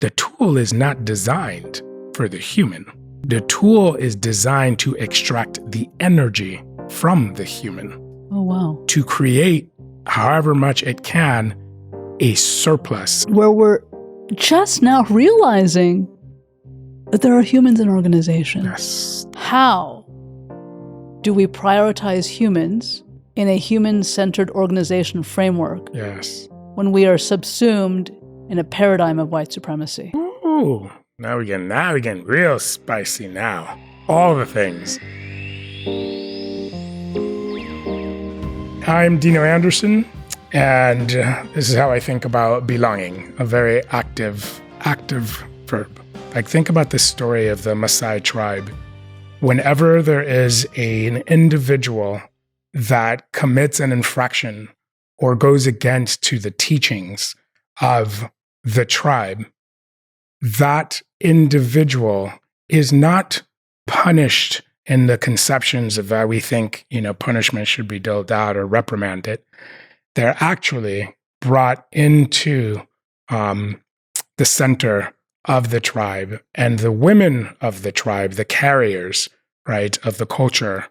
the tool is not designed for the human. The tool is designed to extract the energy from the human. Oh, wow. To create, however much it can, a surplus. Where we're just now realizing that there are humans in organizations. Yes. How do we prioritize humans in a human-centered organization framework? Yes. When we are subsumed in a paradigm of white supremacy? Ooh, now we getting real spicy now. All the things. I'm Dino Anderson, and this is how I think about belonging, a very active verb. Like, think about this story of the Maasai tribe. Whenever there is an individual that commits an infraction or goes against to the teachings of the tribe, that individual is not punished in the conceptions of how we think, punishment should be doled out or reprimanded. They're actually brought into the center of the tribe, and the women of the tribe, the carriers, right, of the culture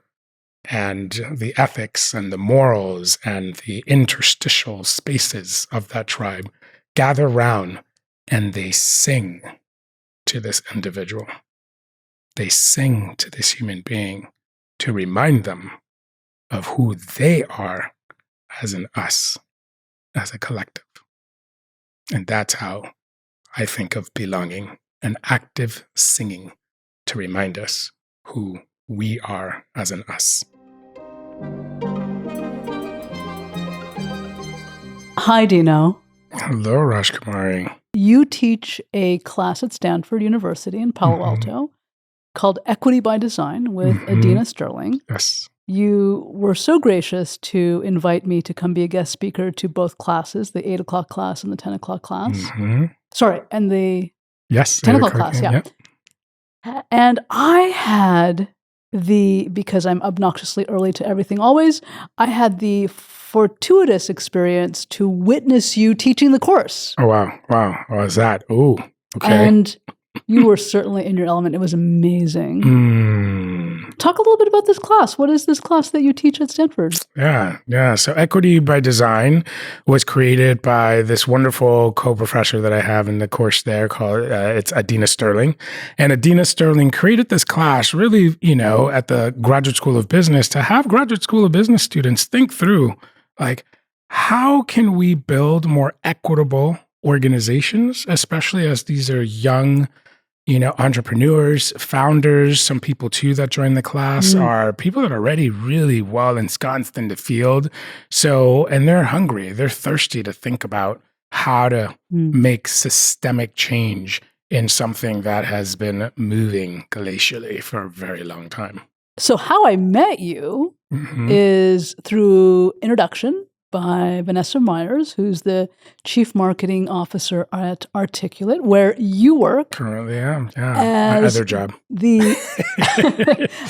and the ethics and the morals and the interstitial spaces of that tribe, gather round and they sing to this individual. They sing to this human being to remind them of who they are as an us, as a collective. And that's how I think of belonging, an active singing to remind us who we are as an us. Hi, Dino. Hello, Rajkumari. You teach a class at Stanford University in Palo Alto called Equity by Design with Adina Sterling. Yes. You were so gracious to invite me to come be a guest speaker to both classes, the 8 o'clock class and the 10 o'clock class. Sorry, and the 10 o'clock class, yeah. And I had because I'm obnoxiously early to everything always, I had the fortuitous experience to witness you teaching the course. Oh, wow. Wow. What was that? Ooh, okay. And you were certainly in your element. It was amazing. Talk a little bit about this class. What is this class that you teach at Stanford? Yeah. So Equity by Design was created by this wonderful co-professor that I have in the course there called, it's Adina Sterling. And Adina Sterling created this class really, at the Graduate School of Business to have Graduate School of Business students think through, like, how can we build more equitable organizations, especially as these are young, entrepreneurs, founders. Some people too that join the class are people that are already really well ensconced in the field. So, and they're hungry, they're thirsty to think about how to make systemic change in something that has been moving glacially for a very long time. So how I met you is through introduction by Vanessa Myers, who's the Chief Marketing Officer at Articulate, where you work. Currently am, my other job.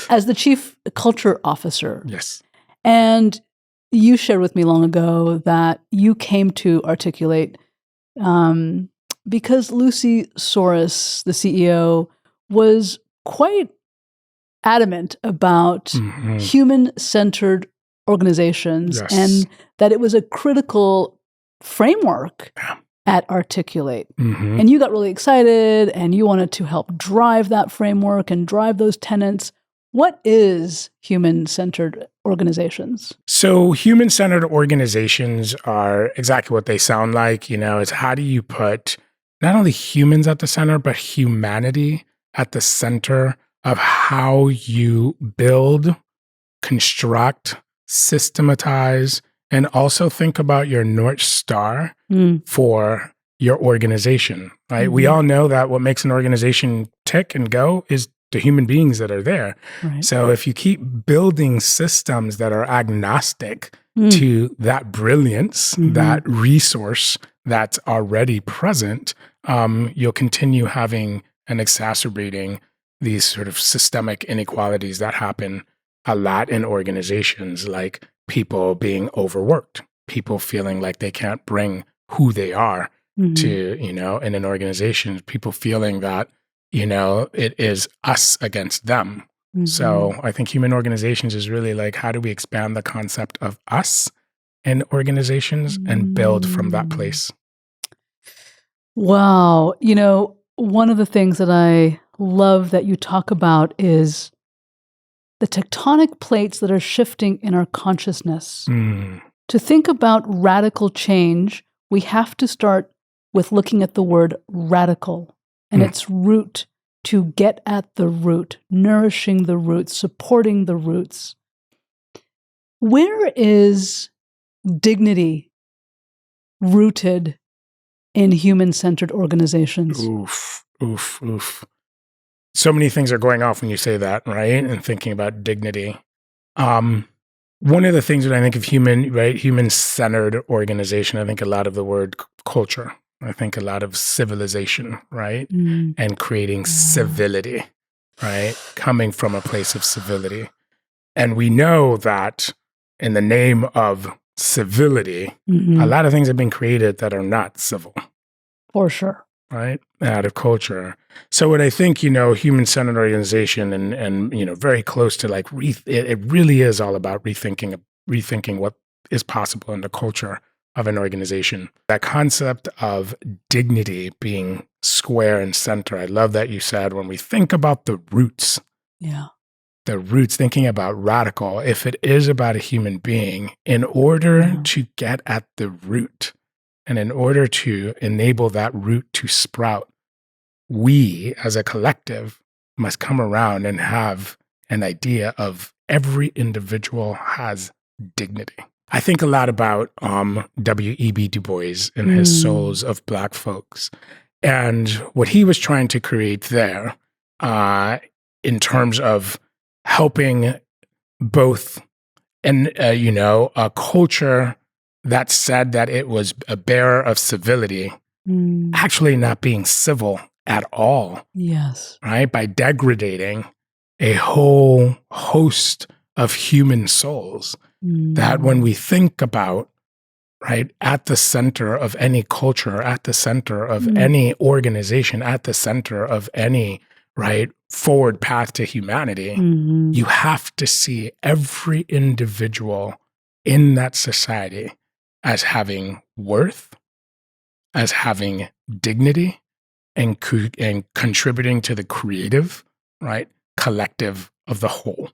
As the Chief Culture Officer. Yes. And you shared with me long ago that you came to Articulate because Lucy Soros, the CEO, was quite adamant about human-centered organizations and that it was a critical framework at Articulate. And you got really excited and you wanted to help drive that framework and drive those tenets. What is human-centered organizations? So human-centered organizations are exactly what they sound like. It's how do you put not only humans at the center, but humanity at the center of how you build, construct, systematize, and also think about your North Star for your organization, right? We all know that what makes an organization tick and go is the human beings that are there. Right. So if you keep building systems that are agnostic to that brilliance, that resource that's already present, you'll continue having and exacerbating these sort of systemic inequalities that happen a lot in organizations, like people being overworked, people feeling like they can't bring who they are to, in an organization, people feeling that, it is us against them. So I think human organizations is really like, how do we expand the concept of us in organizations and build from that place? Wow. One of the things that I love that you talk about is the tectonic plates that are shifting in our consciousness. To think about radical change, we have to start with looking at the word radical and its root, to get at the root, nourishing the roots, supporting the roots. Where is dignity rooted in human-centered organizations? Oof. So many things are going off when you say that, right? And thinking about dignity. One of the things that I think of human-centered organization, I think a lot of the word culture. I think a lot of civilization, right? And creating civility, right? Coming from a place of civility. And we know that in the name of civility, a lot of things have been created that are not civil. For sure. Right? Out of culture. So what I think, human-centered organization and very close to like, it really is all about rethinking what is possible in the culture of an organization. That concept of dignity being square and center. I love that you said when we think about the roots. Yeah. The roots, thinking about radical, if it is about a human being, in order to get at the root, and in order to enable that root to sprout, we as a collective must come around and have an idea of every individual has dignity. I think a lot about W.E.B. Du Bois and his Souls of Black Folks, and what he was trying to create there in terms of helping both a culture that said that it was a bearer of civility, actually not being civil at all. Yes. Right? By degrading a whole host of human souls that when we think about, right, at the center of any culture, at the center of any organization, at the center of any, right, forward path to humanity, you have to see every individual in that society as having worth, as having dignity, and contributing to the creative, right, collective of the whole.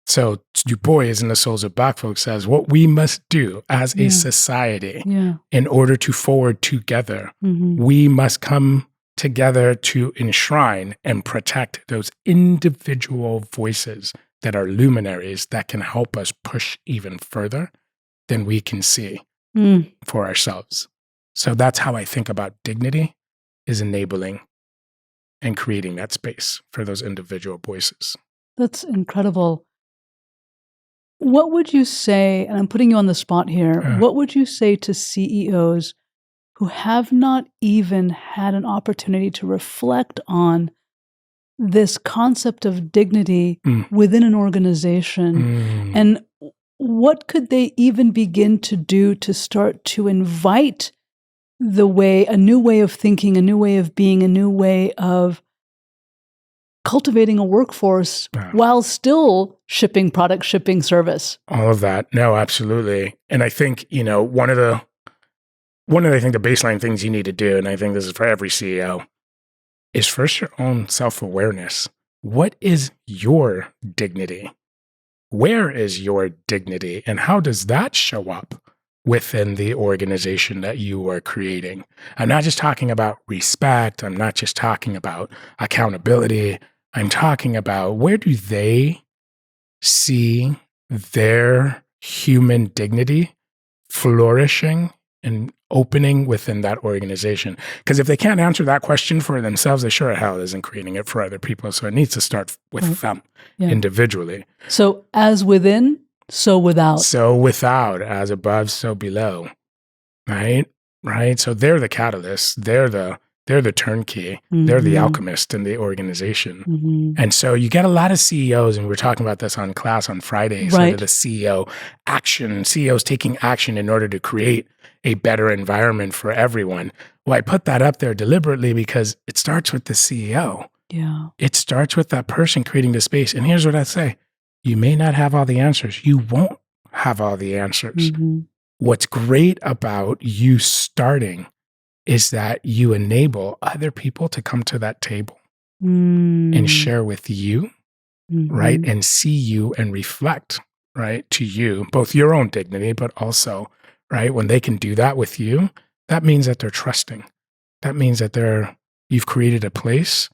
So Du Bois in the Souls of Black Folks says, what we must do as a society in order to forward together, we must come together to enshrine and protect those individual voices that are luminaries that can help us push even further than we can see for ourselves. So that's how I think about dignity, is enabling and creating that space for those individual voices. That's incredible. What would you say, and I'm putting you on the spot here, what would you say to CEOs who have not even had an opportunity to reflect on this concept of dignity within an organization? And what could they even begin to do to start to invite a new way of thinking, a new way of being, a new way of cultivating a workforce while still shipping product, shipping service? All of that. No, absolutely. And I think, one of the baseline things you need to do, and I think this is for every CEO, is first your own self-awareness. What is your dignity? Where is your dignity? And how does that show up within the organization that you are creating? I'm not just talking about respect. I'm not just talking about accountability. I'm talking about, where do they see their human dignity flourishing and opening within that organization? Because if they can't answer that question for themselves, they sure as hell isn't creating it for other people. So it needs to start with them individually. So as within, so without. So without, as above, so below. Right? So they're the catalysts. They're They're the turnkey. They're the alchemist in the organization. And so you get a lot of CEOs, and we're talking about this on class on Friday, sort of the CEO action, CEOs taking action in order to create a better environment for everyone. Well, I put that up there deliberately because it starts with the CEO. Yeah. It starts with that person creating the space. And here's what I say. You may not have all the answers. You won't have all the answers. What's great about you starting is that you enable other people to come to that table and share with you, right? And see you and reflect, right, to you, both your own dignity, but also, right, when they can do that with you, that means that they're trusting. That means that you've created a place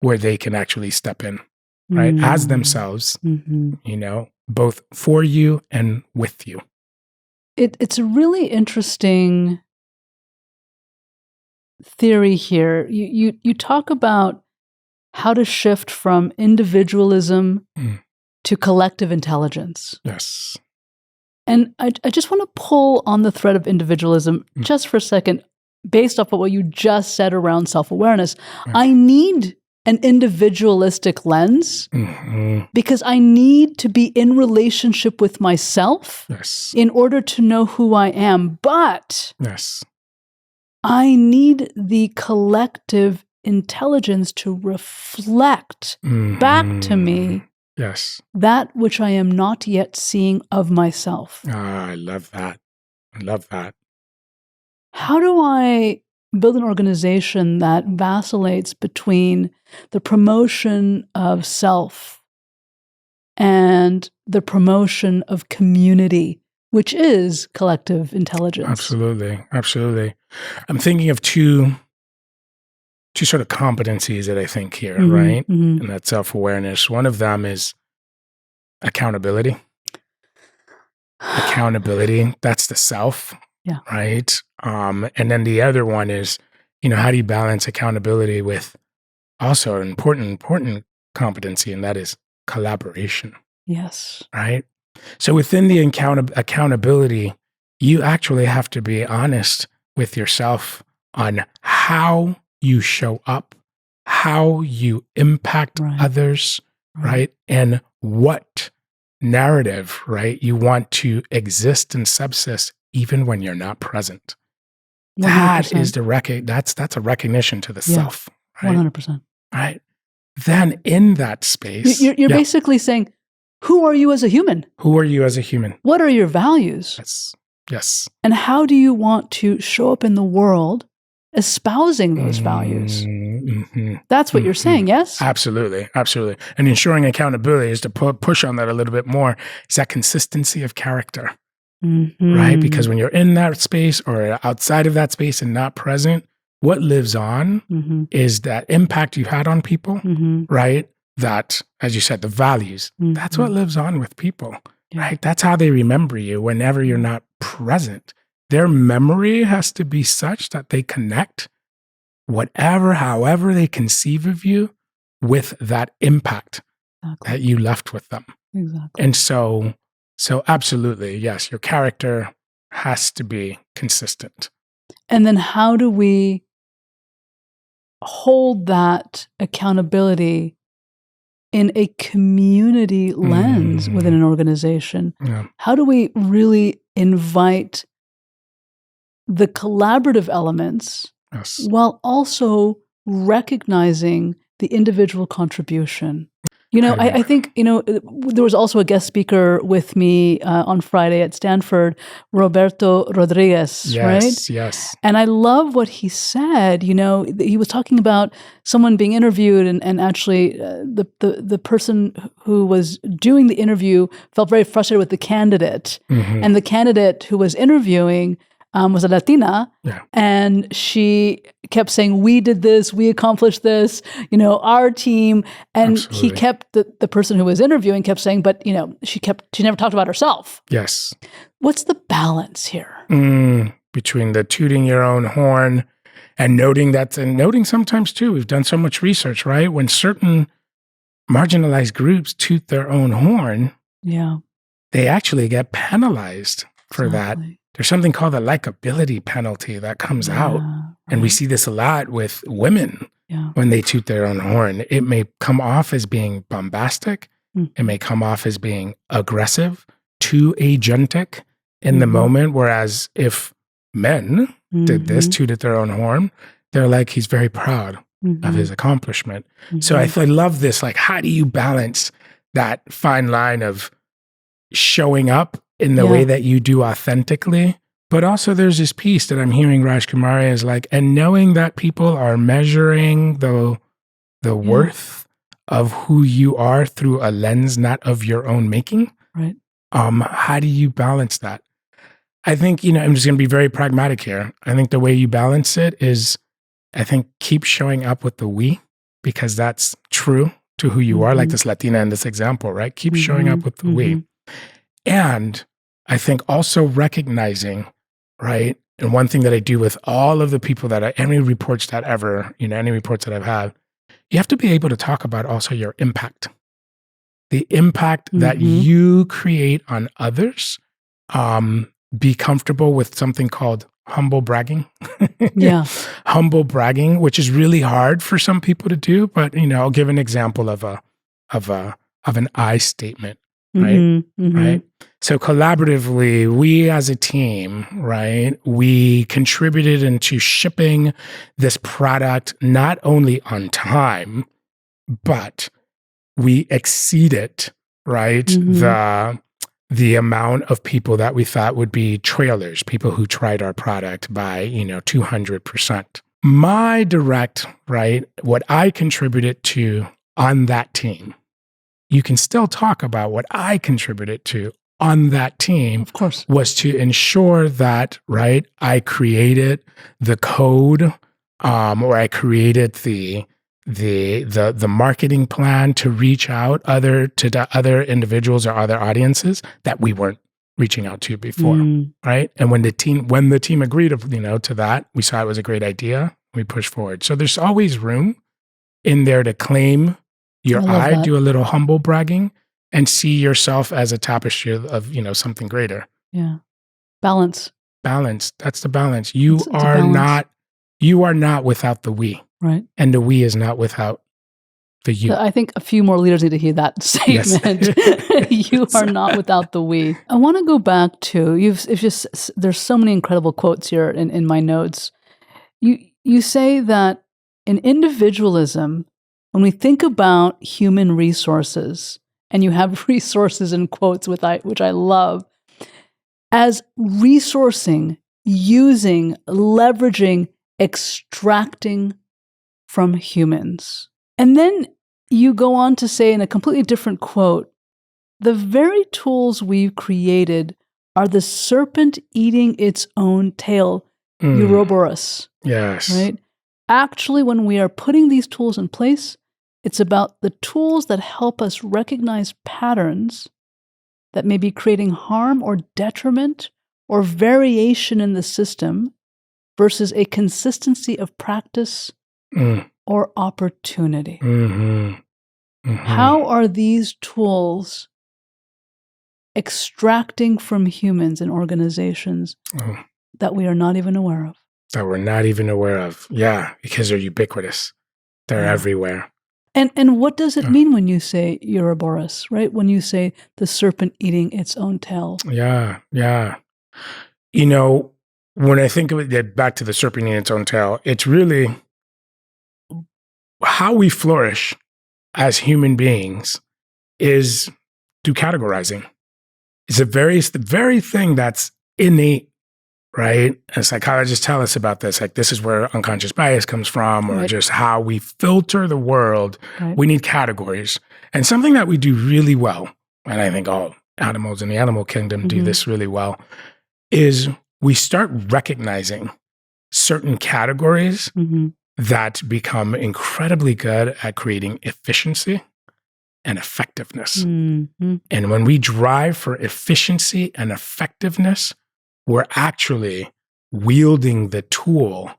where they can actually step in, right, as themselves, you know, both for you and with you. It's a really interesting theory here. You talk about how to shift from individualism to collective intelligence. Yes. And I just want to pull on the thread of individualism just for a second, based off of what you just said around self-awareness. I need an individualistic lens because I need to be in relationship with myself in order to know who I am. But I need the collective intelligence to reflect back to me that which I am not yet seeing of myself. I love that. I love that. How do I build an organization that vacillates between the promotion of self and the promotion of community, which is collective intelligence? Absolutely. Absolutely. I'm thinking of two sort of competencies that I think here, right? And that self-awareness. One of them is accountability. Accountability, that's the self, right? And then the other one is, you know, how do you balance accountability with also an important competency, and that is collaboration. Yes. Right? So within the accountability, you actually have to be honest with yourself on how you show up, how you impact others, right? And what narrative, right, you want to exist and subsist even when you're not present. 100%. That is that's a recognition to the self. Right? 100%. Right. Then in that space, you're basically saying, who are you as a human? Who are you as a human? What are your values? Yes. And how do you want to show up in the world espousing those values? That's what you're saying, yes? Absolutely. Absolutely. And ensuring accountability is to push on that a little bit more. Is that consistency of character, right? Because when you're in that space or outside of that space and not present, what lives on is that impact you had on people, right? That, as you said, the values, that's what lives on with people, right? That's how they remember you whenever you're not present. Their memory has to be such that they connect however they conceive of you with that impact that you left with them. Exactly. And so absolutely, yes, your character has to be consistent. And then how do we hold that accountability in a community lens within an organization? How do we really invite the collaborative elements while also recognizing the individual contribution? You know, I think, you know, there was also a guest speaker with me on Friday at Stanford, Roberto Rodriguez, right? Yes. And I love what he said. You know, he was talking about someone being interviewed, and actually the person who was doing the interview felt very frustrated with the candidate. And the candidate who was interviewing was a Latina, and she kept saying, we did this, we accomplished this, you know, our team. And he kept, the person who was interviewing kept saying, but, you know, she never talked about herself. Yes. What's the balance here? Between the tooting your own horn and noting sometimes too, we've done so much research, right? When certain marginalized groups toot their own horn, they actually get penalized for that. There's something called the likability penalty that comes out, And we see this a lot with women when they toot their own horn. It may come off as being bombastic. It may come off as being aggressive, too agentic in the moment. Whereas if men did this, tooted their own horn, they're like, he's very proud of his accomplishment. So I love this, like, how do you balance that fine line of showing up in the way that you do authentically? But also there's this piece that I'm hearing Rajkumari is like, and knowing that people are measuring the worth of who you are through a lens not of your own making. Right. How do you balance that? I think, I'm just going to be very pragmatic here. I think the way you balance it is, I think, keep showing up with the we, because that's true to who you are, like this Latina in this example, right? Keep showing up with the we. And I think also recognizing, right? And one thing that I do with all of the people any reports that I've had, you have to be able to talk about also your impact. The impact that you create on others. Be comfortable with something called humble bragging. Humble bragging, which is really hard for some people to do, but I'll give an example of an I statement. Right. Right. So collaboratively, we as a team, right, we contributed into shipping this product not only on time, but we exceeded, right, the amount of people that we thought would be trailers, people who tried our product by, 200%. My direct, right, what I contributed to on that team, you can still talk about what I contributed to on that team, of course, was to ensure that, right, I created the code, or I created the marketing plan to reach out to other individuals or other audiences that we weren't reaching out to before, right? And when the team agreed, to that, we saw it was a great idea. We pushed forward. So there's always room in there to claim your I, do a little humble bragging, and see yourself as a tapestry of something greater. Yeah, balance. That's the balance. You are not without the we. Right. And the we is not without the you. I think a few more leaders need to hear that statement. Yes. You are not without the we. I want to go back to, there's so many incredible quotes here in my notes. You say that in individualism, when we think about human resources, and you have resources in quotes, which I love, as resourcing, using, leveraging, extracting from humans. And then you go on to say in a completely different quote, the very tools we've created are the serpent eating its own tail, Ouroboros. Yes. Right? Actually, when we are putting these tools in place, it's about the tools that help us recognize patterns that may be creating harm or detriment or variation in the system versus a consistency of practice or opportunity. How are these tools extracting from humans and organizations that we are not even aware of? That we're not even aware of. Yeah, because they're ubiquitous. They're everywhere. And what does it mean when you say Ouroboros, right? When you say the serpent eating its own tail? Yeah. When I think of it, back to the serpent eating its own tail, it's really how we flourish as human beings is through categorizing. It's the very thing that's innate, right? And psychologists tell us about this, like this is where unconscious bias comes from, or just how we filter the world. Right. We need categories. And something that we do really well, and I think all animals in the animal kingdom do this really well, is we start recognizing certain categories that become incredibly good at creating efficiency and effectiveness. And when we drive for efficiency and effectiveness, we're actually wielding the tool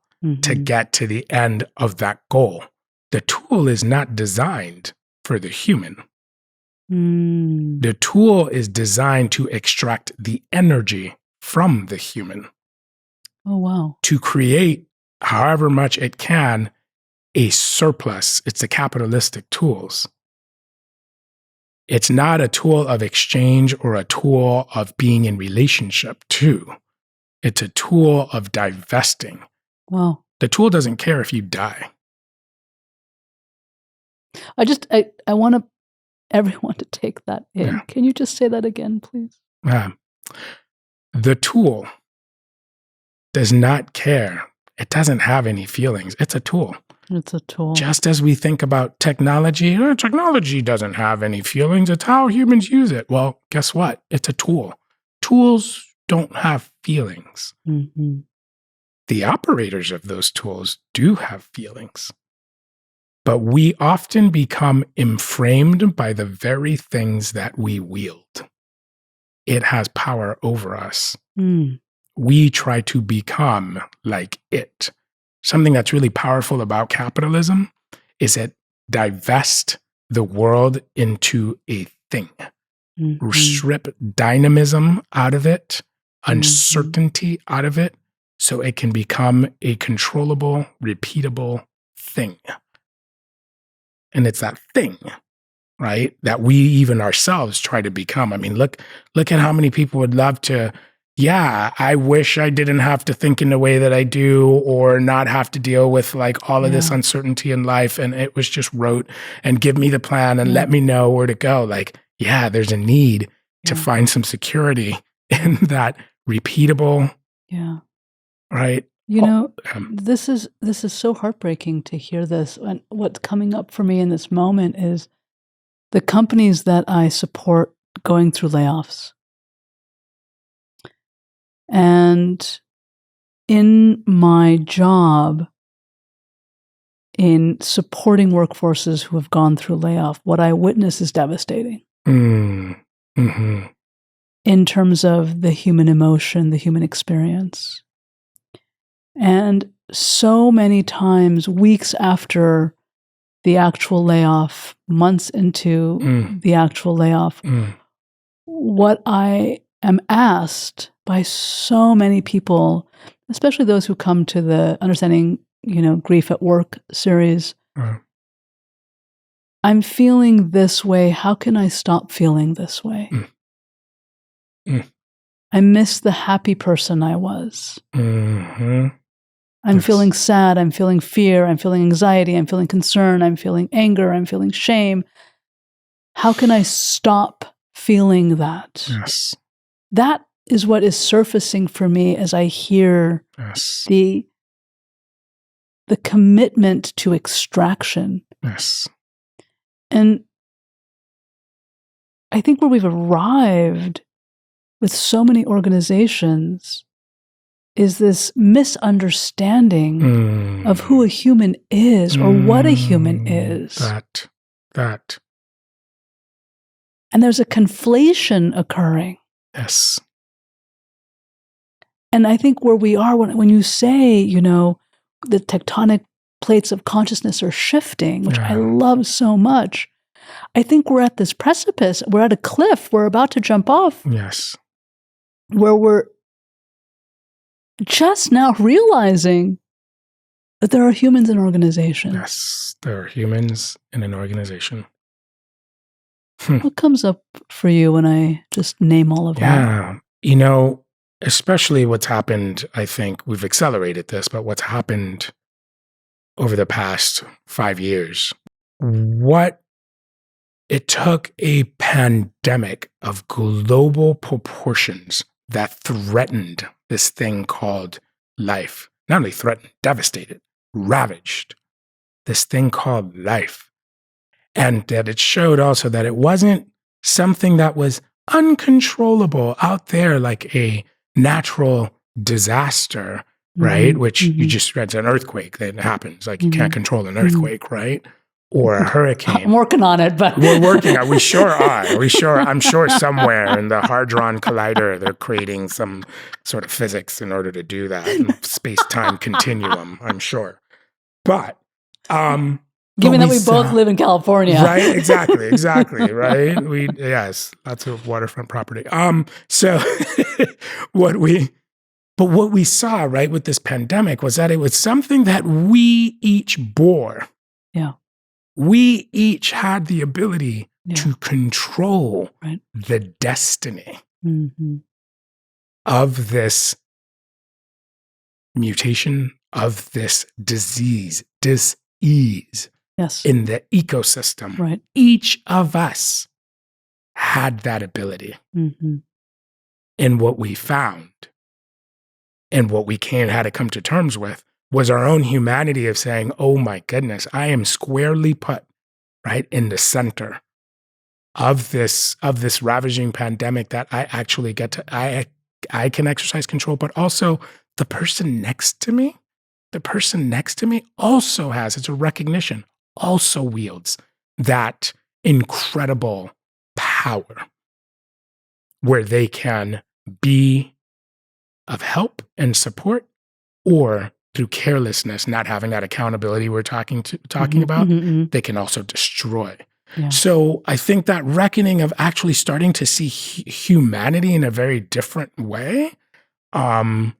to get to the end of that goal. The tool is not designed for the human. The tool is designed to extract the energy from the human. Oh, wow. To create however much it can, a surplus. It's the capitalistic tools. It's not a tool of exchange or a tool of being in relationship to. It's a tool of divesting. Wow. The tool doesn't care if you die. I want everyone to take that in. Yeah. Can you just say that again, please? The tool does not care. It doesn't have any feelings. It's a tool. It's a tool. Just as we think about technology, technology doesn't have any feelings. It's how humans use it. Well, guess what? It's a tool. Tools don't have feelings. Mm-hmm. The operators of those tools do have feelings. But we often become inframed by the very things that we wield. It has power over us. Mm. We try to become like it. Something that's really powerful about capitalism is it divests the world into a thing. Mm-hmm. Strip dynamism out of it, uncertainty out of it, so it can become a controllable, repeatable thing. And it's that thing, right, that we even ourselves try to become. I mean, look at how many people would love to, I wish I didn't have to think in the way that I do or not have to deal with like all of this uncertainty in life. And it was just rote and give me the plan and let me know where to go. Like, there's a need to find some security in that repeatable, right? You know, this is so heartbreaking to hear this. And what's coming up for me in this moment is the companies that I support going through layoffs. And in my job in supporting workforces who have gone through layoff, what I witness is devastating. Mm-hmm. In terms of the human emotion, the human experience. And so many times, weeks after the actual layoff, months into the actual layoff, what I am asked by so many people, especially those who come to the Understanding, Grief at Work series, I'm feeling this way. How can I stop feeling this way? I miss the happy person I was. Mm-hmm. I'm feeling sad. I'm feeling fear. I'm feeling anxiety. I'm feeling concern. I'm feeling anger. I'm feeling shame. How can I stop feeling that? Yes. That is what is surfacing for me as I hear the commitment to extraction. Yes. And I think where we've arrived with so many organizations is this misunderstanding of who a human is or what a human is. That. And there's a conflation occurring. Yes. And I think where we are, when you say, the tectonic plates of consciousness are shifting, which I love so much, I think we're at this precipice. We're at a cliff. We're about to jump off. Yes. Where we're just now realizing that there are humans in organizations. Yes, there are humans in an organization. What comes up for you when I just name all of that? Especially what's happened, I think we've accelerated this, but what's happened over the past 5 years, it took a pandemic of global proportions that threatened this thing called life. Not only threatened, devastated, ravaged this thing called life. And that it showed also that it wasn't something that was uncontrollable out there like a natural disaster, right? Which you just read, an earthquake that happens. Like you can't control an earthquake, right? Or a hurricane. I'm working on it, but we're working on it. We sure are. I'm sure somewhere in the Hadron Collider, they're creating some sort of physics in order to do that. Space-time continuum, I'm sure. But given that we both live in California. Right, exactly, right? Lots of waterfront property. So what we But what we saw, right, with this pandemic was that it was something that we each bore. Yeah. We each had the ability to control the destiny of this mutation, of this disease, dis-ease in the ecosystem. Right. Each of us had that ability. And what we found and what we had to come to terms with was our own humanity of saying, oh my goodness, I am squarely put right in the center of this ravaging pandemic that I actually get to, I can exercise control, but also the person next to me also has, it's a recognition, also wields that incredible power where they can be of help and support, or through carelessness, not having that accountability we're talking about, they can also destroy. Yeah. So I think that reckoning of actually starting to see humanity in a very different way, I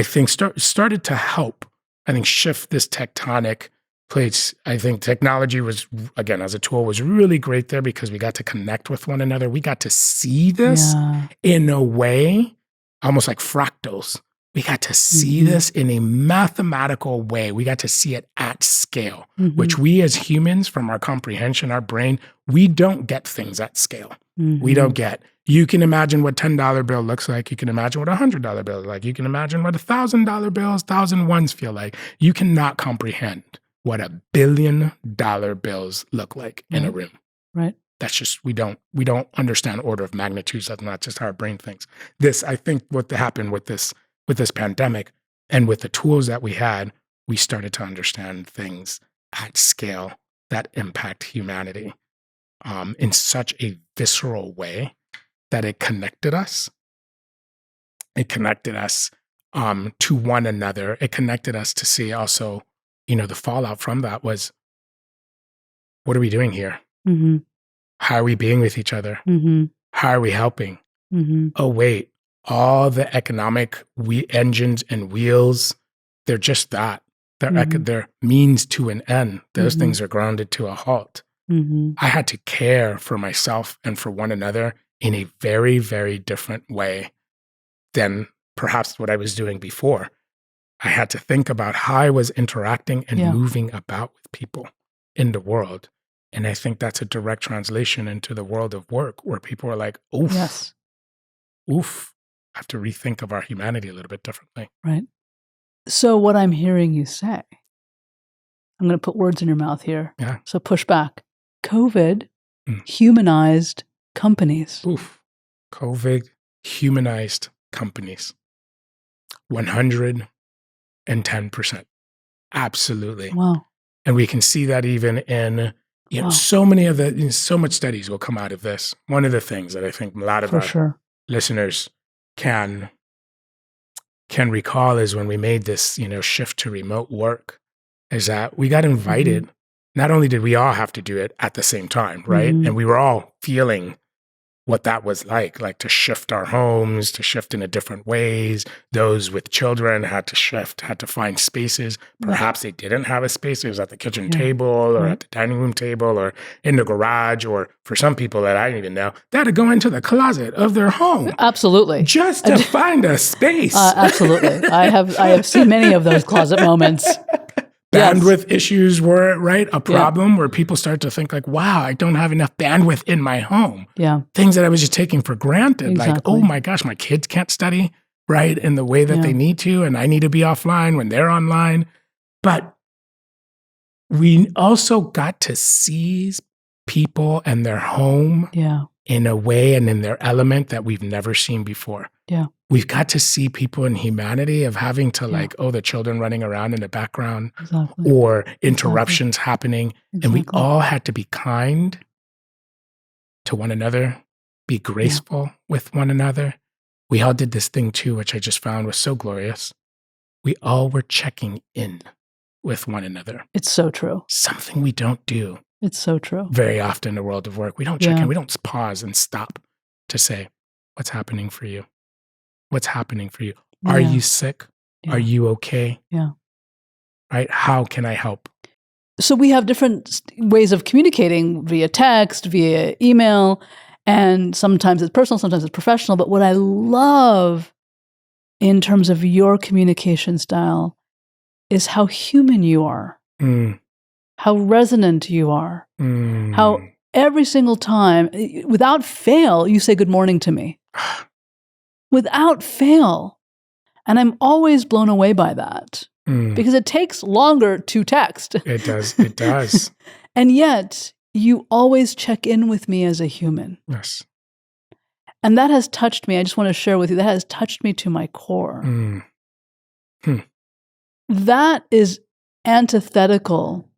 think started to help, I think, shift this tectonic plates. I think technology was, again, as a tool, was really great there because we got to connect with one another. We got to see this in a way, almost like fractals. We got to see this in a mathematical way. We got to see it at scale, which we as humans, from our comprehension, our brain, we don't get things at scale. We don't get, you can imagine what $10 bill looks like. You can imagine what $100 bill is like. You can imagine what $1,000 bills, 1,000 ones feel like. You cannot comprehend what $1 billion bills look like in a room. Right. That's just, we don't understand order of magnitudes. That's not just how our brain thinks. This, I think what happened with this pandemic and with the tools that we had, we started to understand things at scale that impact humanity in such a visceral way that it connected us. It connected us to one another. It connected us to see also, the fallout from that was, what are we doing here? How are we being with each other? How are we helping? Oh, wait. All the economic engines and wheels, they're just that. They're means to an end. Those things are grounded to a halt. I had to care for myself and for one another in a very, very different way than perhaps what I was doing before. I had to think about how I was interacting and moving about with people in the world. And I think that's a direct translation into the world of work where people are like, oof, oof. Have to rethink of our humanity a little bit differently. Right. So what I'm hearing you say, I'm going to put words in your mouth here. Yeah. So push back. COVID humanized companies. Oof. COVID humanized companies. 110%. Absolutely. Wow. And we can see that even in, so much studies will come out of this. One of the things that I think a lot of our listeners can recall is when we made this, shift to remote work, is that we got invited. Not only did we all have to do it at the same time, right? And we were all feeling what that was like to shift our homes, to shift in a different ways. Those with children had to find spaces. Perhaps they didn't have a space. It was at the kitchen table or at the dining room table or in the garage, or for some people that I didn't even know, they had to go into the closet of their home. Absolutely. Just to find a space. Absolutely. I have seen many of those closet moments. Bandwidth issues were, a problem where people start to think wow, I don't have enough bandwidth in my home. Yeah. Things that I was just taking for granted. Oh my gosh, my kids can't study, in the way that they need to, and I need to be offline when they're online. But we also got to see people and their home in a way and in their element that we've never seen before. Yeah. We've got to see people in humanity of having to the children running around in the background or interruptions happening. And we all had to be kind to one another, be graceful with one another. We all did this thing too, which I just found was so glorious. We all were checking in with one another. It's so true. Something we don't do. It's so true. Very often in the world of work. We don't check in. We don't pause and stop to say, what's happening for you? What's happening for you? Are you sick? Yeah. Are you okay? Yeah. Right? How can I help? So we have different ways of communicating via text, via email, and sometimes it's personal, sometimes it's professional. But what I love in terms of your communication style is how human you are, how resonant you are, how every single time, without fail, you say good morning to me. Without fail. And I'm always blown away by that. Because it takes longer to text. It does. It does. And yet, you always check in with me as a human. Yes. And that has touched me. I just want to share with you, that has touched me to my core. That is antithetical.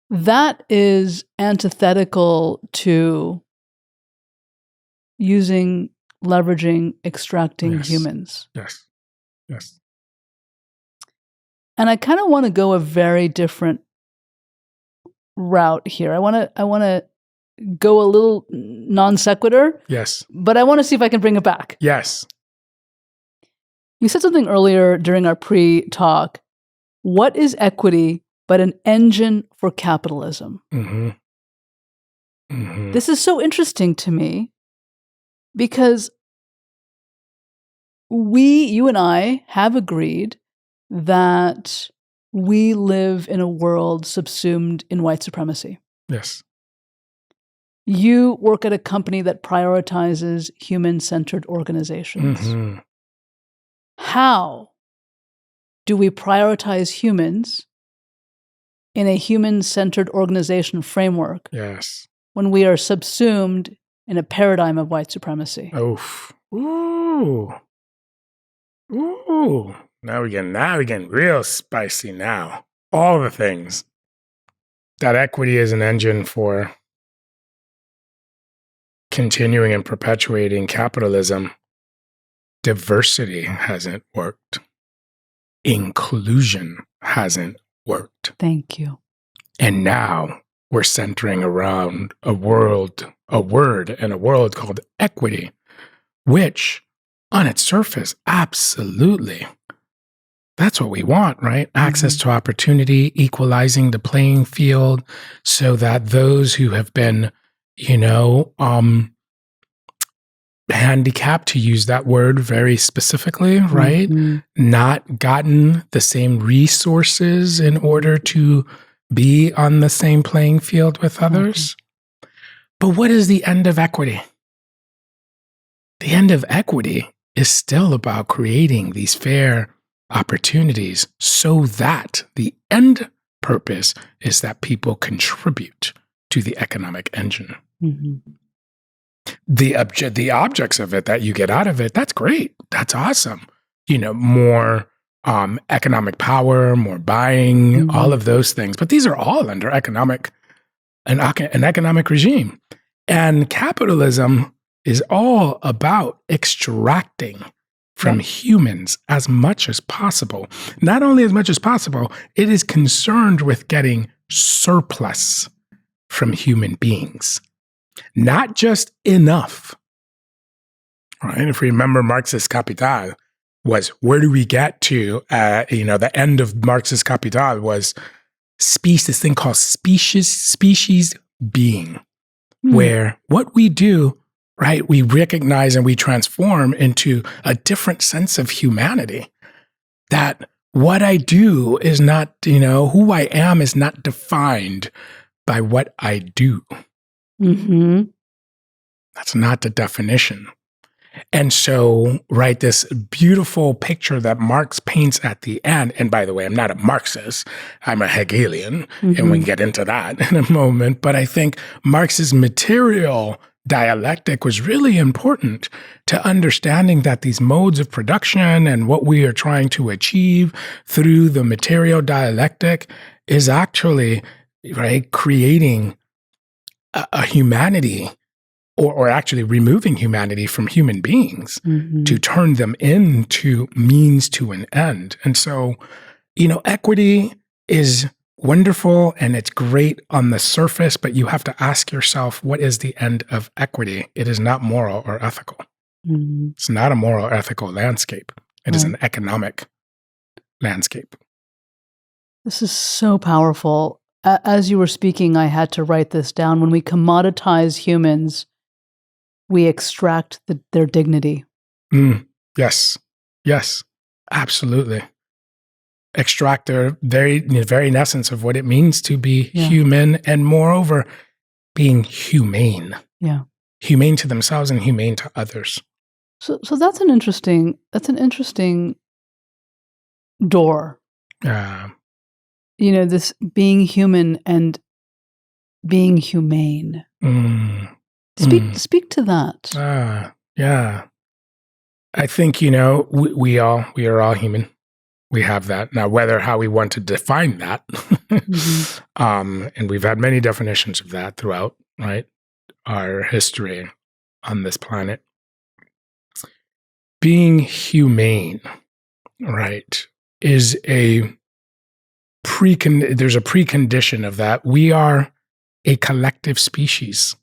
That is antithetical to using, leveraging, extracting humans. Yes. Yes. And I kind of want to go a very different route here. I want to go a little non sequitur. Yes. But I want to see if I can bring it back. Yes. You said something earlier during our pre-talk. What is equity but an engine for capitalism? This is so interesting to me because you and I have agreed that we live in a world subsumed in white supremacy. Yes. You work at a company that prioritizes human-centered organizations. How do we prioritize humans in a human-centered organization framework when we are subsumed in a paradigm of white supremacy? Ooh. Now we're getting real spicy now. All the things. That equity is an engine for continuing and perpetuating capitalism. Diversity hasn't worked. Inclusion hasn't worked. Thank you. And now we're centering around a word called equity, which on its surface, absolutely. That's what we want, right? Access to opportunity, equalizing the playing field so that those who have been, handicapped, to use that word very specifically, right? Not gotten the same resources in order to be on the same playing field with others. But what is the end of equity? The end of equity is still about creating these fair opportunities so that the end purpose is that people contribute to the economic engine. The objects of it that you get out of it, that's great. That's awesome. More economic power, more buying, all of those things. But these are all under an economic regime. And capitalism is all about extracting from humans as much as possible. Not only as much as possible, it is concerned with getting surplus from human beings. Not just enough. Right? If we remember Marxist Capital was, where do we get to? The end of Marxist Capital was this thing called species being, where what we do, right, we recognize and we transform into a different sense of humanity. That what I do is not, who I am is not defined by what I do. That's not the definition. And so, right, this beautiful picture that Marx paints at the end, and by the way, I'm not a Marxist, I'm a Hegelian, and we can get into that in a moment, but I think Marx's material dialectic was really important to understanding that these modes of production and what we are trying to achieve through the material dialectic is actually, right, creating a humanity, or actually removing humanity from human beings to turn them into means to an end. And so, equity is wonderful and it's great on the surface, but you have to ask yourself, what is the end of equity? It is not moral or ethical. It's not a moral, ethical landscape. It is an economic landscape. This is so powerful. As you were speaking, I had to write this down. When we commoditize humans, we extract their dignity. Yes, absolutely. Extract their very essence of what it means to be human, and moreover, being humane. Yeah, humane to themselves and humane to others. So that's an interesting door. This being human and being humane. Speak to that. Yeah. I think, we are all human. We have that. Now, how we want to define that, and we've had many definitions of that throughout, right, our history on this planet. Being humane, right, is there's a precondition of that. We are a collective species.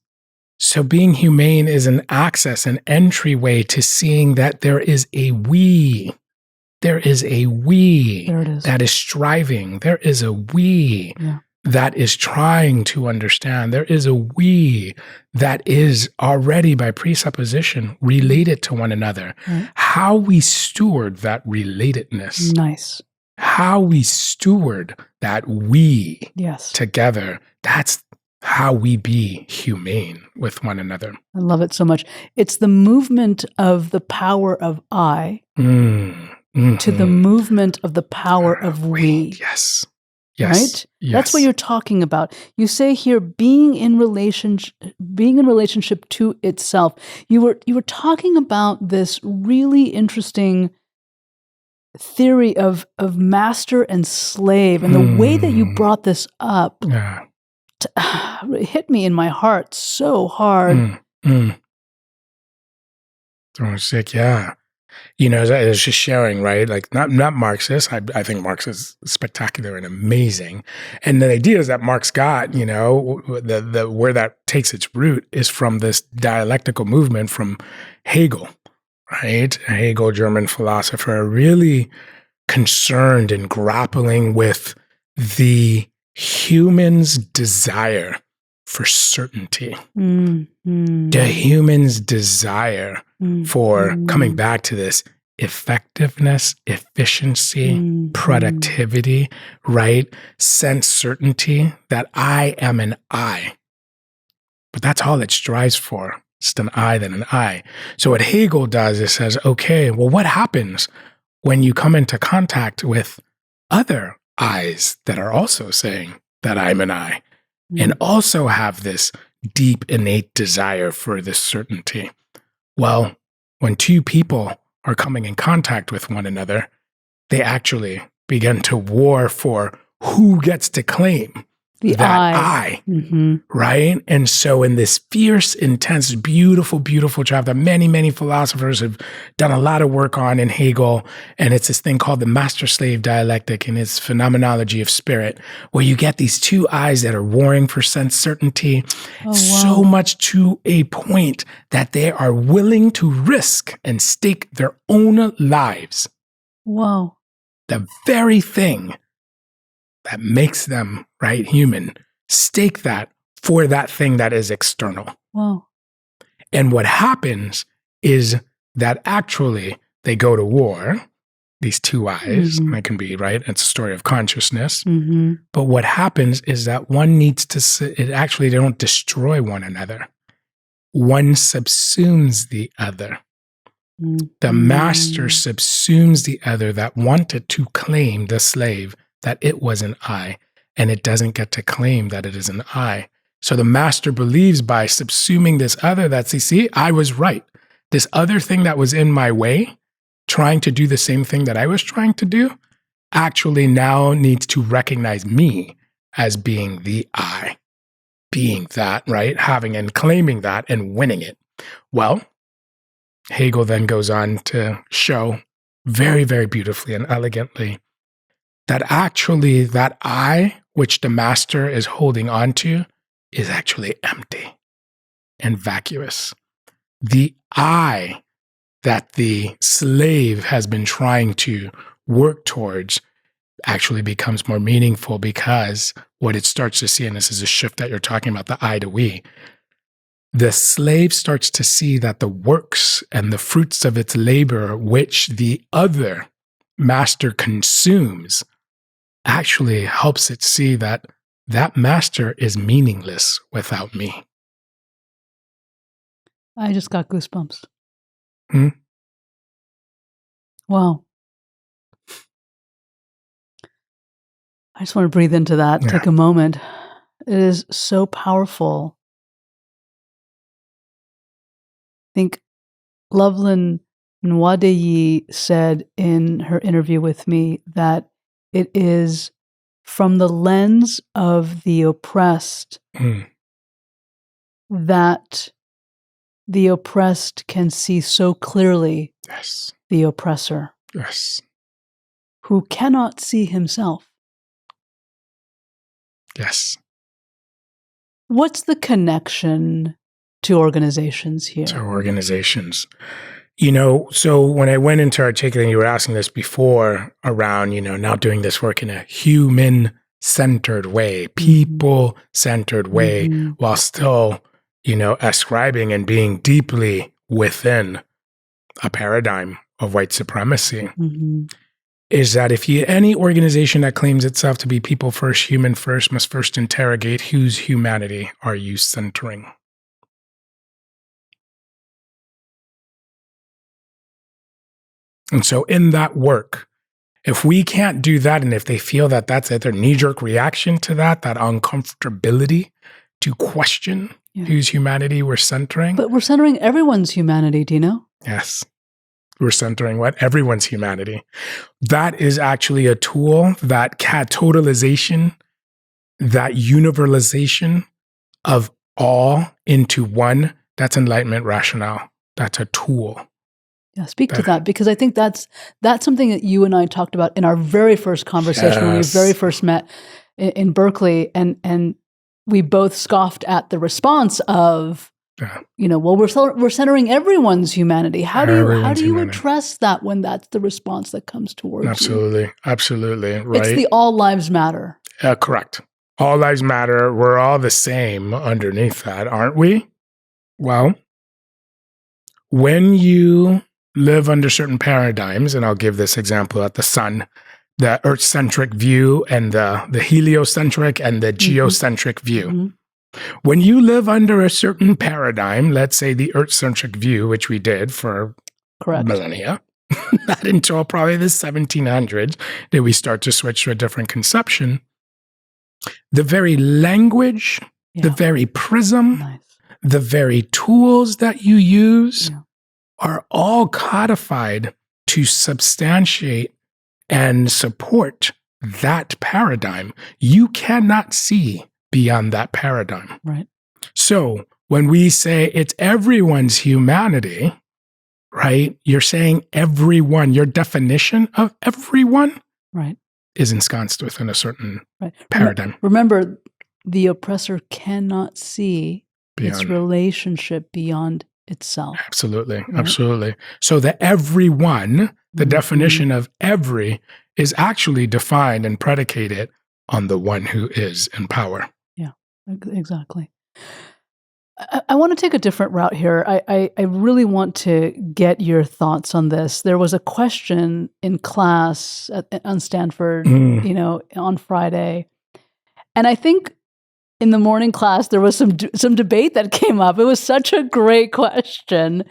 So being humane is an access, an entryway to seeing that there is a we. There is a we that is striving. There is a we that is trying to understand. There is a we that is already by presupposition related to one another. How we steward that relatedness. Nice. How we steward that we together. That's how we be humane with one another. I love it so much. It's the movement of the power of I to the movement of the power of we. Yes. Right? Yes. That's what you're talking about. You say here being in relationship to itself. You were talking about this really interesting theory of master and slave, and the way that you brought this up it hit me in my heart so hard. Throwing sick, yeah. I was just sharing, right? Like not Marxist. I think Marx is spectacular and amazing. And the ideas that Marx got, the where that takes its root is from this dialectical movement from Hegel, right? Hegel, German philosopher, really concerned and grappling with the human's desire for certainty. The human's desire for coming back to this effectiveness, efficiency, productivity, right? Sense certainty that I am an I. But that's all it strives for. It's an I than an I. So what Hegel does is says, okay, well, what happens when you come into contact with other I's that are also saying that I'm an I and also have this deep innate desire for this certainty? Well, when two people are coming in contact with one another, they actually begin to war for who gets to claim that I. Right? And so in this fierce, intense, beautiful, beautiful chapter, many, many philosophers have done a lot of work on in Hegel, and it's this thing called the master-slave dialectic and its phenomenology of spirit, where you get these two I's that are warring for sense certainty, so much to a point that they are willing to risk and stake their own lives. Wow. The very thing that makes them, right, human, stake that for that thing that is external. Wow. And what happens is that actually they go to war, these two I's, that can be, right, it's a story of consciousness. But what happens is that one needs to, they don't destroy one another. One subsumes the other. The master subsumes the other that wanted to claim the slave that it was an I, and it doesn't get to claim that it is an I. So the master believes by subsuming this other that, see, I was right. This other thing that was in my way, trying to do the same thing that I was trying to do, actually now needs to recognize me as being the I, being that, right? Having and claiming that and winning it. Well, Hegel then goes on to show very, very beautifully and elegantly that actually that I, which the master is holding on to, is actually empty and vacuous. The I that the slave has been trying to work towards actually becomes more meaningful, because what it starts to see, and this is a shift that you're talking about, the I to we, the slave starts to see that the works and the fruits of its labor, which the other master consumes, actually helps it see that that master is meaningless without me. I just got goosebumps. Hmm? Wow. I just want to breathe into that, take a moment. It is so powerful. I think Loveland Nwadeyi said in her interview with me that it is from the lens of the oppressed that the oppressed can see so clearly the oppressor, who cannot see himself. Yes. What's the connection to organizations here? To organizations. So when I went into articulating, you were asking this before around, now doing this work in a human-centered way, people-centered way, while still, ascribing and being deeply within a paradigm of white supremacy, is that any organization that claims itself to be people first, human first, must first interrogate whose humanity are you centering? And so in that work, if we can't do that, and if they feel that that's their knee-jerk reaction to that uncomfortability to question whose humanity we're centering. But we're centering everyone's humanity, Dino. Yes. We're centering what? Everyone's humanity. That is actually a tool, that totalization, that universalization of all into one, that's enlightenment rationale. That's a tool. Yeah, speak to that, because I think that's something that you and I talked about in our very first conversation when we very first met in Berkeley, and we both scoffed at the response of, well, we're centering everyone's humanity. How do you address that when that's the response that comes towards you? Absolutely, right. It's the all lives matter. Correct. All lives matter. We're all the same underneath that, aren't we? Well, when you live under certain paradigms, and I'll give this example at the sun, the Earth-centric view and the heliocentric and the geocentric view. When you live under a certain paradigm, let's say the Earth-centric view, which we did for millennia, not until probably the 1700s did we start to switch to a different conception. The very language, the very prism, the very tools that you use are all codified to substantiate and support that paradigm. You cannot see beyond that paradigm. Right. So when we say it's everyone's humanity, right, you're saying everyone, your definition of everyone is ensconced within a certain paradigm. Remember, the oppressor cannot see its relationship beyond itself. Absolutely. Right? Absolutely. So the everyone, the definition of every, is actually defined and predicated on the one who is in power. Yeah, exactly. I want to take a different route here. I really want to get your thoughts on this. There was a question in class on Stanford, on Friday. And I think in the morning class, there was some debate that came up. It was such a great question.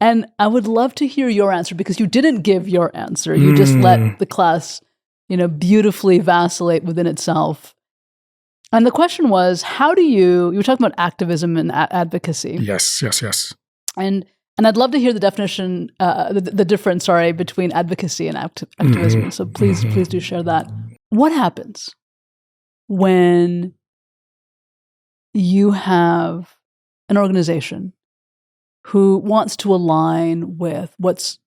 And I would love to hear your answer, because you didn't give your answer. You just let the class, beautifully vacillate within itself. And the question was, you were talking about activism and advocacy. Yes. And I'd love to hear the definition, the difference, between advocacy and activism. So please do share that. What happens when you have an organization who wants to align with what's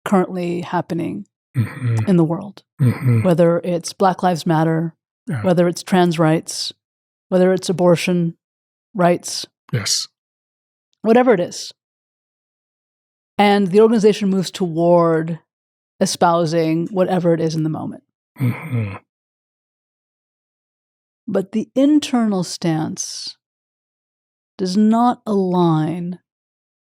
currently happening in the world, whether it's Black Lives Matter, whether it's trans rights, whether it's abortion rights, yes, whatever it is. And the organization moves toward espousing whatever it is in the moment. Mm-hmm. But the internal stance does not align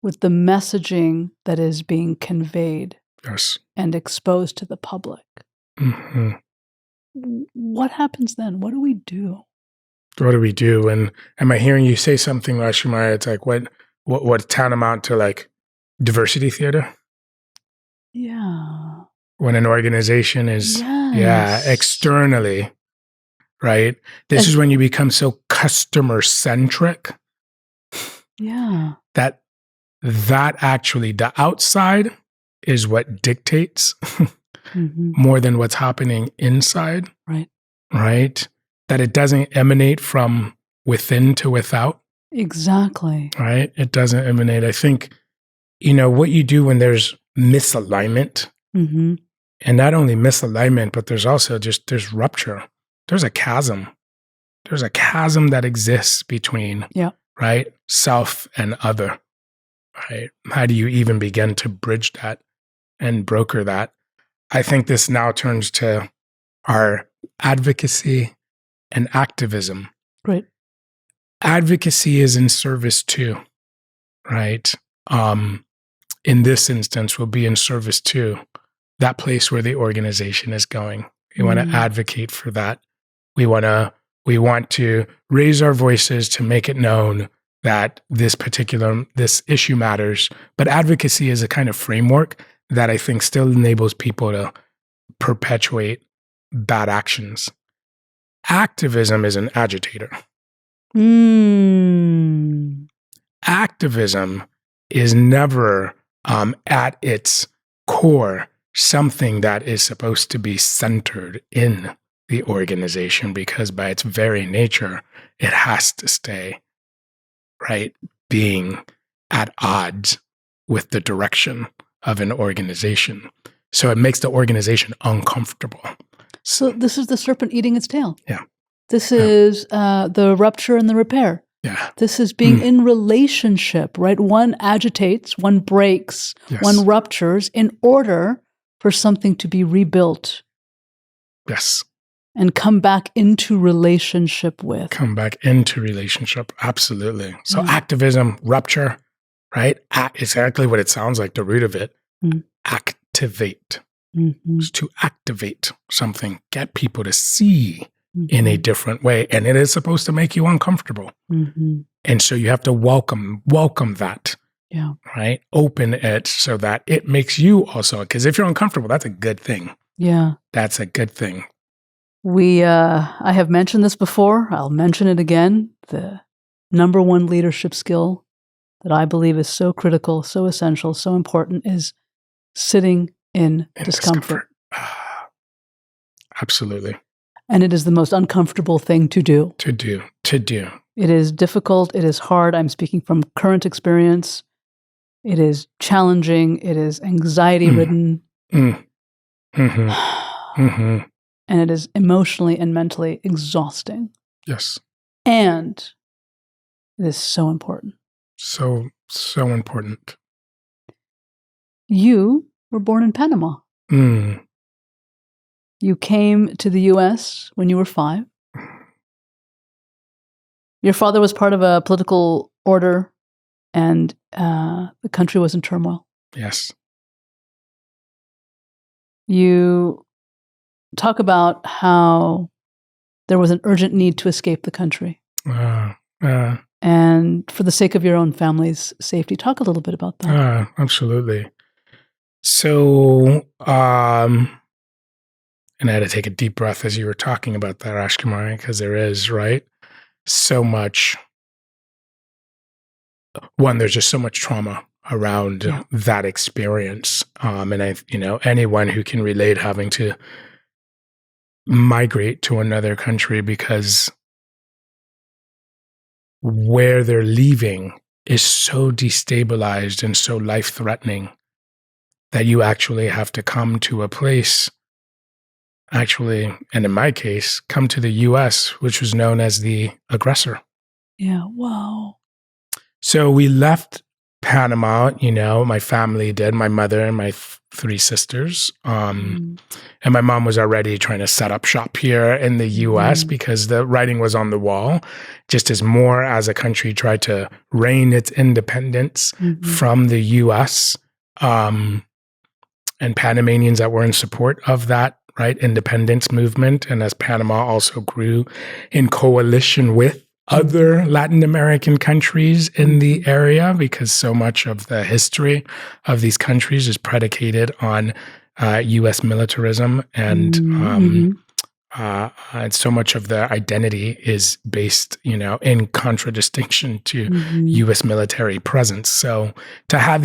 with the messaging that is being conveyed Yes. and exposed to the public. Mm-hmm. What happens then? What do we do? What do we do? And am I hearing you say something, Rajkumari? It's like what tantamount to like diversity theater? Yeah. When an organization is, externally, right? This is when you become so customer centric. Yeah. That actually, the outside is what dictates more than what's happening inside. Right. Right? That it doesn't emanate from within to without. Exactly. Right? It doesn't emanate. I think, what you do when there's misalignment, and not only misalignment, but there's also there's rupture. There's a chasm. There's a chasm that exists between, right, self and other. Right? How do you even begin to bridge that and broker that? I think this now turns to our advocacy and activism. Right. Advocacy is in service to, right? In this instance, will be in service to that place where the organization is going. We want to advocate for that. We want to raise our voices to make it known that this issue matters. But advocacy is a kind of framework that I think still enables people to perpetuate bad actions. Activism is an agitator. Activism is never at its core something that is supposed to be centered in the organization, because by its very nature, it has to stay, right, being at odds with the direction of an organization. So it makes the organization uncomfortable. So this is the serpent eating its tail. Yeah. This is the rupture and the repair. Yeah. This is being in relationship, right? One agitates, one breaks, one ruptures in order for something to be rebuilt. Yes. And come back into relationship with. Come back into relationship. Absolutely. So activism, rupture, right? Exactly what it sounds like, the root of it. Activate. It's to activate something, get people to see in a different way. And it is supposed to make you uncomfortable. And so you have to welcome that. Yeah. Right? Open it so that it makes you also, because if you're uncomfortable, that's a good thing. Yeah. That's a good thing. I have mentioned this before. I'll mention it again. The number one leadership skill that I believe is so critical, so essential, so important is sitting in discomfort. Absolutely. And it is the most uncomfortable thing to do. To do. It is difficult. It is hard. I'm speaking from current experience. It is challenging. It is anxiety-ridden. And it is emotionally and mentally exhausting. Yes. And it is so important. So important. You were born in Panama. You came to the U.S. when you were 5. Your father was part of a political order, and the country was in turmoil. Yes. You talk about how there was an urgent need to escape the country. And for the sake of your own family's safety. Talk a little bit about that. Absolutely. So, and I had to take a deep breath as you were talking about that, Rajkumari, because there is, right, so much. One, there's just so much trauma around that experience. And anyone who can relate having to migrate to another country because where they're leaving is so destabilized and so life-threatening that you actually have to come to a place, and in my case, come to the U.S., which was known as the aggressor. Yeah, wow. So we left Panama, my family did, my mother and my three sisters. And my mom was already trying to set up shop here in the US because the writing was on the wall, just as a country tried to reign its independence from the US. And Panamanians that were in support of that, right, independence movement. And as Panama also grew in coalition with other Latin American countries in the area, because so much of the history of these countries is predicated on U.S. militarism, and so much of their identity is based, in contradistinction to U.S. military presence. So to have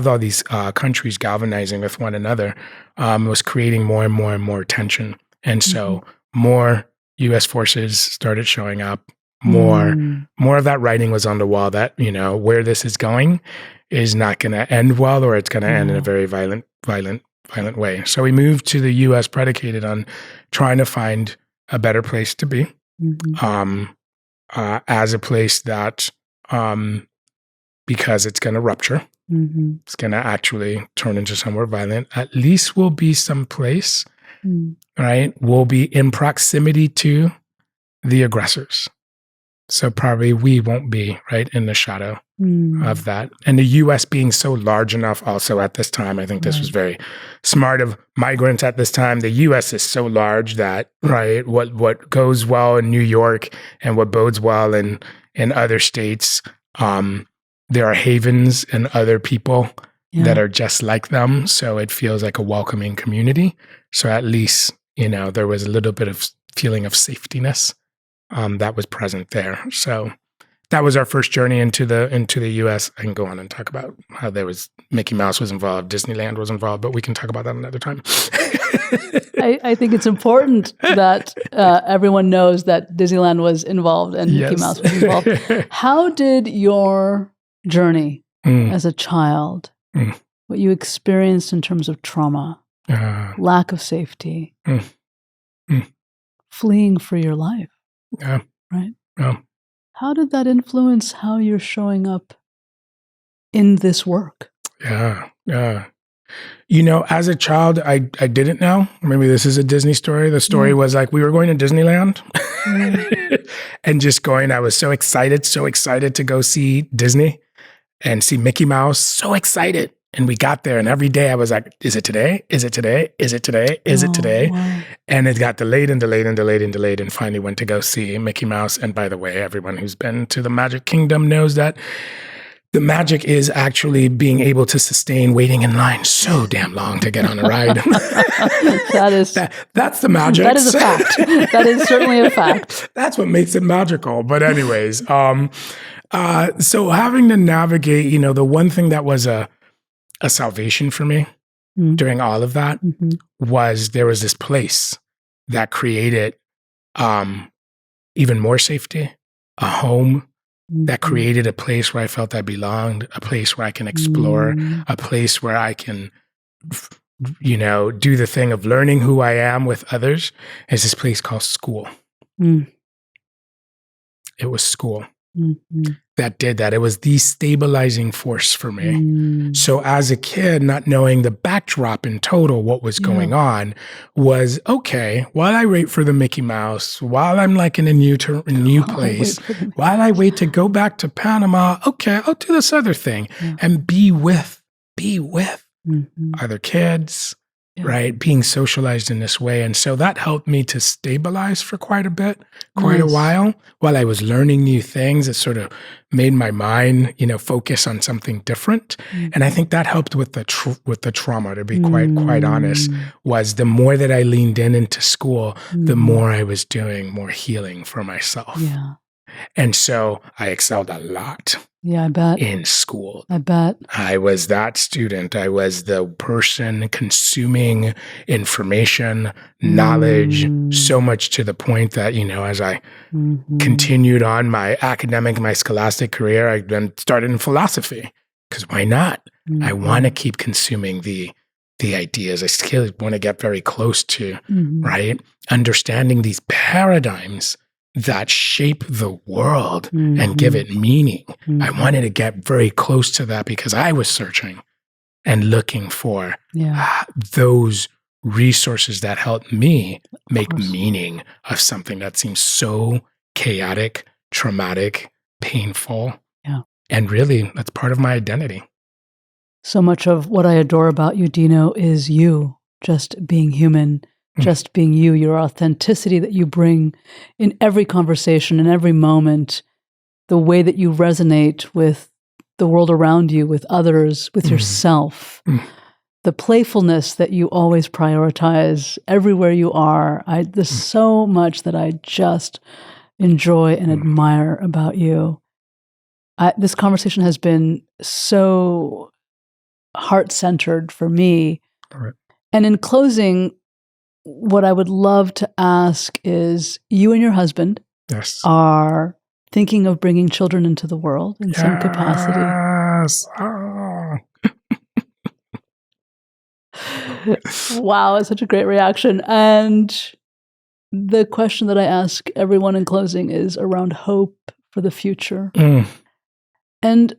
all these countries galvanizing with one another was creating more and more and more tension, and so more U.S. forces started showing up. More of that writing was on the wall that, where this is going is not going to end well, or it's going to end in a very violent way. So we moved to the U.S. predicated on trying to find a better place to be, as a place that, because it's going to rupture, it's going to actually turn into somewhere violent, at least we'll be someplace, right? We'll be in proximity to the aggressors. So probably we won't be right in the shadow of that. And the U.S. being so large enough also at this time, I think this was very smart of migrants at this time. The U.S. is so large that, right, what goes well in New York and what bodes well in other states, there are havens and other people that are just like them. So it feels like a welcoming community. So at least, there was a little bit of feeling of safetiness that was present there. So that was our first journey into the U.S. I can go on and talk about how there was Mickey Mouse was involved, Disneyland was involved, but we can talk about that another time. I think it's important that everyone knows that Disneyland was involved and Mickey Mouse was involved. How did your journey as a child, what you experienced in terms of trauma, lack of safety, fleeing for your life, right? How did that influence how you're showing up in this work? As a child, I didn't know. Maybe this is a Disney story. The story was like we were going to Disneyland and just going. I was so excited to go see Disney and see Mickey Mouse. So excited. And we got there, and every day I was like, is it today? Is it today? Is it today? Is it today? Wow. And it got delayed and delayed and delayed and delayed, and finally went to go see Mickey Mouse. And by the way, everyone who's been to the Magic Kingdom knows that the magic is actually being able to sustain waiting in line so damn long to get on a ride. That's the magic. That is a fact. That is certainly a fact. That's what makes it magical. But anyways, so having to navigate, the one thing that was a salvation for me during all of that was there was this place that created even more safety, a home that created a place where I felt I belonged, a place where I can explore, a place where I can, do the thing of learning who I am with others. Is this place called school. It was school. That did that. It was the stabilizing force for me. So as a kid, not knowing the backdrop in total, what was going on was, okay, while I wait for the Mickey Mouse, while I'm like in a new place, while I wait to go back to Panama, okay, I'll do this other thing and be with other kids, right? Being socialized in this way. And so that helped me to stabilize for quite a while while I was learning new things. It sort of made my mind, focus on something different. And I think that helped with the trauma, to be quite honest, was the more that I leaned into school, the more I was doing more healing for myself. Yeah. And so I excelled a lot. Yeah, I bet. In school. I bet. I was that student. I was the person consuming information, knowledge, so much to the point that, as I continued on my scholastic career, I then started in philosophy. Because why not? I want to keep consuming the ideas. I still want to get very close to, right? Understanding these paradigms that shape the world and give it meaning. I wanted to get very close to that because I was searching and looking for those resources that help me make meaning of something that seems so chaotic, traumatic, painful. Yeah. And really, that's part of my identity. So much of what I adore about you, Dino, is you just being human, just being you, your authenticity that you bring in every conversation, in every moment, the way that you resonate with the world around you, with others, with yourself, the playfulness that you always prioritize everywhere you are. There's so much that I just enjoy and admire about you. This conversation has been so heart-centered for me. Right. And in closing, what I would love to ask is, you and your husband are thinking of bringing children into the world in some capacity. Wow, it's such a great reaction. And the question that I ask everyone in closing is around hope for the future. And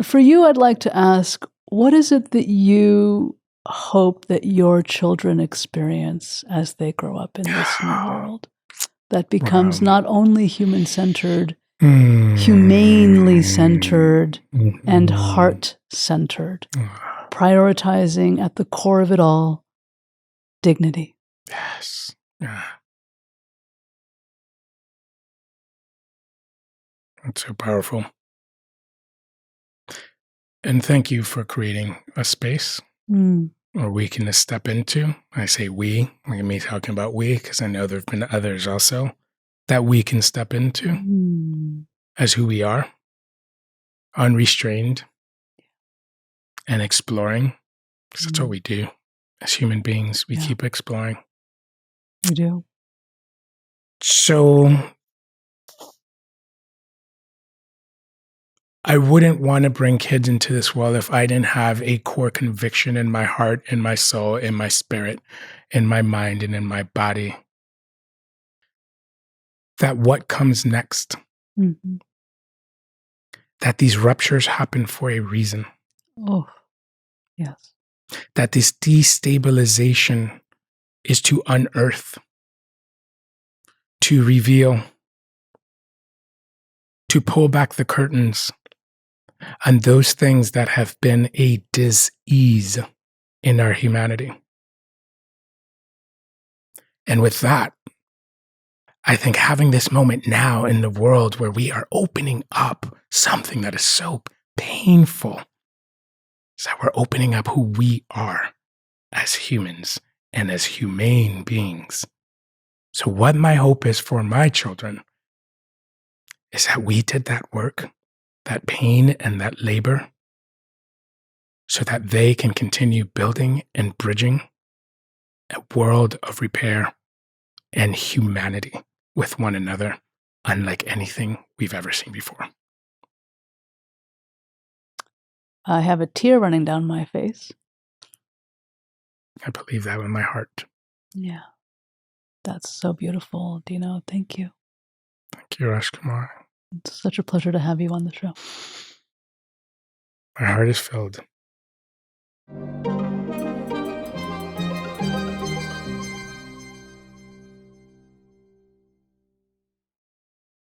for you, I'd like to ask, what is it that you hope that your children experience as they grow up in this new world that becomes not only human-centered, humanely centered, and heart-centered, prioritizing at the core of it all, dignity? Yes. That's so powerful. And thank you for creating a space where we can step into. I say we, like me talking about we, because I know there have been others also, that we can step into as who we are, unrestrained and exploring. Because that's what we do as human beings. We keep exploring. We do. So I wouldn't want to bring kids into this world if I didn't have a core conviction in my heart, in my soul, in my spirit, in my mind, and in my body that what comes next, that these ruptures happen for a reason. Oh, yes. That this destabilization is to unearth, to reveal, to pull back the curtains on those things that have been a dis-ease in our humanity. And with that, I think having this moment now in the world where we are opening up something that is so painful is that we're opening up who we are as humans and as humane beings. So what my hope is for my children is that we did that work, that pain and that labor, so that they can continue building and bridging a world of repair and humanity with one another, unlike anything we've ever seen before. I have a tear running down my face. I believe that with my heart. Yeah. That's so beautiful, Dino. Thank you. Thank you, Rajkumari. It's such a pleasure to have you on the show. My heart is filled.